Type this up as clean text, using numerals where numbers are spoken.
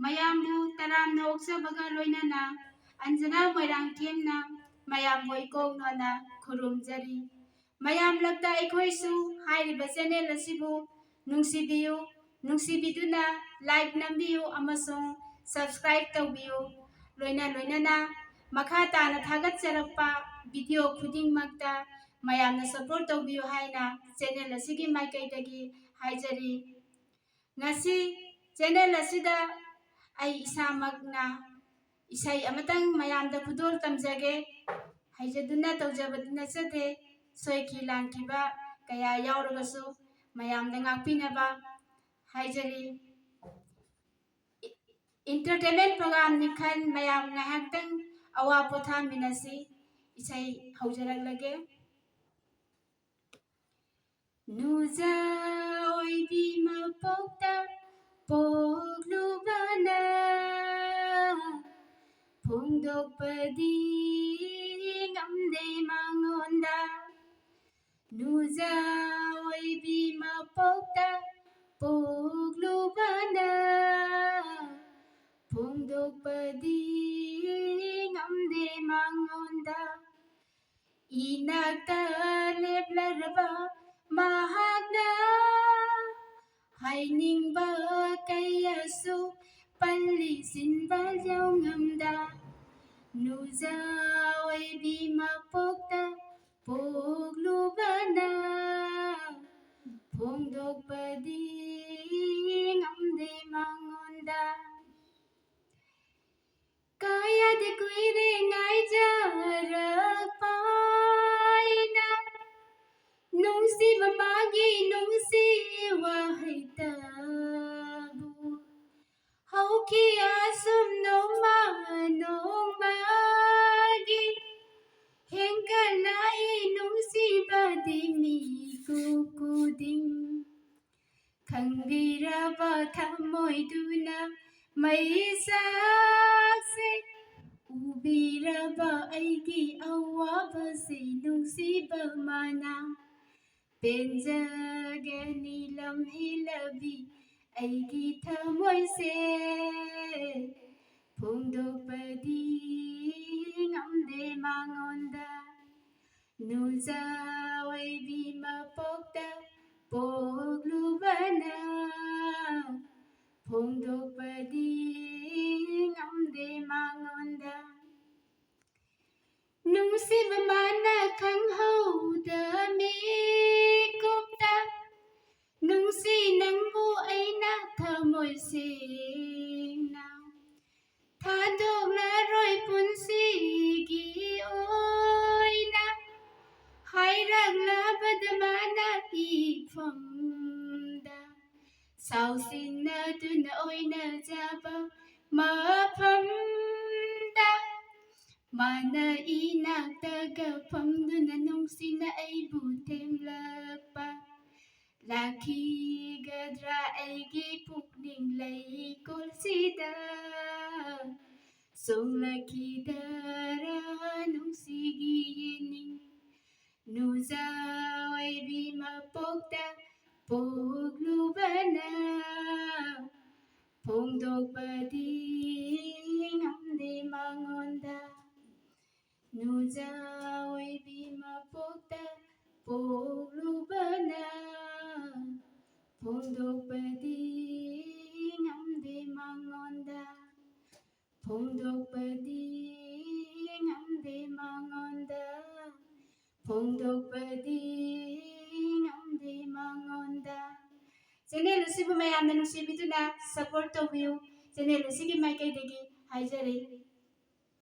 ꯃꯌꯥꯝꯕꯨ ꯇꯔꯥꯝꯅ ꯑꯣꯛꯆꯕꯒ ꯂꯣꯏꯅꯅ ꯑꯟꯖꯅꯥ ꯃꯣꯏꯔꯥꯡꯊꯦꯝꯅ ꯃꯌꯥꯝꯕꯨ ꯏꯀꯣꯛꯅꯣꯅ ꯈꯨꯔꯨꯝꯖꯔꯤ꯫ ꯃꯌꯥꯝ ꯂꯛꯇ ꯑꯩꯈꯣꯏꯁꯨ ꯍꯥꯏꯔꯤꯕ ꯆꯦꯅꯦꯜ ꯑꯁꯤꯕꯨ ꯅꯨꯡꯁꯤꯕꯤꯌꯨ, ꯅꯨꯡꯁꯤꯕꯤꯗꯨꯅ ꯂꯥꯏꯛ ꯅꯝꯕꯤꯌꯨ ꯑꯃꯁꯨꯡ ꯁꯕꯁꯀ꯭ꯔꯥꯏꯕ ꯇꯧꯕꯤꯌꯨ꯫ ꯂꯣꯏꯅꯅ ꯃꯈꯥ ꯇꯥꯅ ꯊꯥꯒꯠꯆꯔꯛꯄ ꯚꯤꯗꯤꯑꯣ ꯈꯨꯗꯤꯡꯃꯛꯇ ꯃꯌꯥꯝꯅ ꯁꯄꯣꯔꯠ ꯇꯧꯕꯤꯌꯨ ꯍꯥꯏꯅ ꯆꯦꯅꯦꯜ ꯑꯁꯤꯒꯤ ꯃꯥꯏꯀꯩꯗꯒꯤ ꯍꯥꯏꯖꯔꯤ꯫ ꯉꯁꯤ ꯆꯦꯅꯦꯜ ꯑꯁꯤꯗ ꯑꯩ ꯏꯁꯥꯃꯛꯅ ꯏꯁꯩ ꯑꯃꯇꯪ ꯃꯌꯥꯝꯗ ꯈꯨꯗꯣꯜ ꯇꯝꯖꯒꯦ ꯍꯩꯖꯗꯨꯅ ꯇꯧꯖꯕꯗꯤ ꯅꯠꯆꯗꯦ꯫ ꯁꯣꯏꯈꯤ ꯂꯥꯟꯈꯤꯕ ꯀꯌꯥ ꯌꯥꯎꯔꯒꯁꯨ ꯃꯌꯥꯝꯗ ꯉꯥꯛꯄꯤꯅꯕ ꯍꯥꯏꯖꯔꯤ꯫ इंटरटेनमेंट प्रोग्राम निखन मयाम ngahaktang awa potha minasi isai haujaraglaगे। नुजा ओइबी मपोक्ता पोग्लुबना फोंदोकपदी ngamde mangonda। नुजा ओइबी मपोक्ता पोग्लुबना फोंदोकपदी ngamde mangonda। इनाक्ता लेप्लरबा mahakna hainingba kayasu palli sinba ngamda। नुजा ओइबी मपोक्ता पोग्लुबना फोंदोकपदी ngamde mangonda। कायदे कुइरे ngaijarapaina nungsiba magi nungsi wahaitabu hauki asum noma nomagi hengkalai nungsiba dimi kukuding khangiraba thamoiduna maisakse ubiraba aigi awabase nungsiba mana पेंजगनी लम्हे लबी ऐगी थमोइसे फोंदोकपदी ngamde mangonda। नुजा ओइबी मपोक्ता पोग्लुबना फोंदोकपदी ngamde mangonda। नुंसिबा माना खंहौदा मिकुपता नुंसि नंबु अइना थमोइ सेंना थादोकलारोइ पुन्सिगी ओइना हाइरक्लाबदा माना इफमदा साउसिनदुना ओइना जाबा मफमदा mana inaktaga famduna nungsina aibu temlakpa lakigadra aigi pukning laikolsida songlakidara nungsigi yening। नुजा ओइबी मपोक्ता पोग्लुबना फोंदोकपदी ngamde mangonda। नुजा ओइबी मपोक्ता पोग्लुबना फोंदोकपदी ngamde mangonda। फोंदोकपदी ngamde mangonda फोंदोकपदी ngamde mangonda। चैनल उसिबु मयामना नुसिबिदुना सपोर्ट तौबियु चैनल उसिगी माइकैदगी हाइजरे।